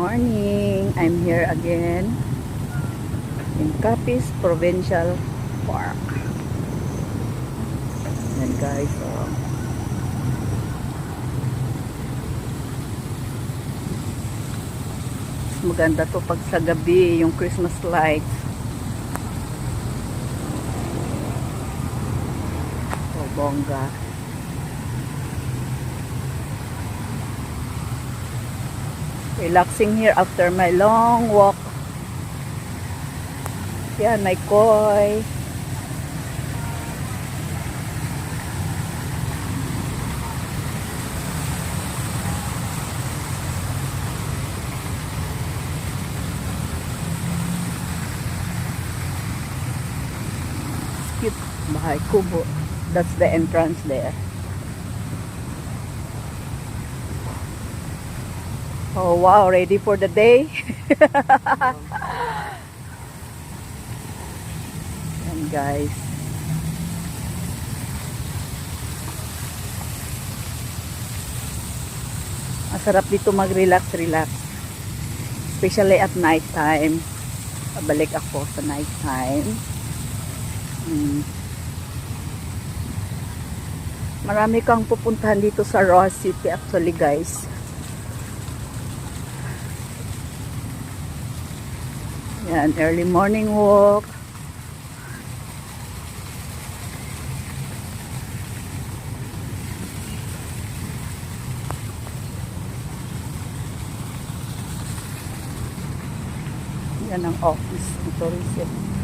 morning. I'm here again in Capiz Provincial Park. Yan guys, oh. Maganda to pag sa gabi, yung Christmas lights. Oh, bongga. Relaxing here after my long walk. Yan, may koi. Cute. Bahay Kubo. That's the entrance there. Oh wow, ready for the day? And guys, masarap dito mag-relax. Especially at night time. Pabalik ako sa night time. Marami kang pupuntahan dito sa Ross City actually guys. Yan, early morning walk. Yan ang office ng tourism.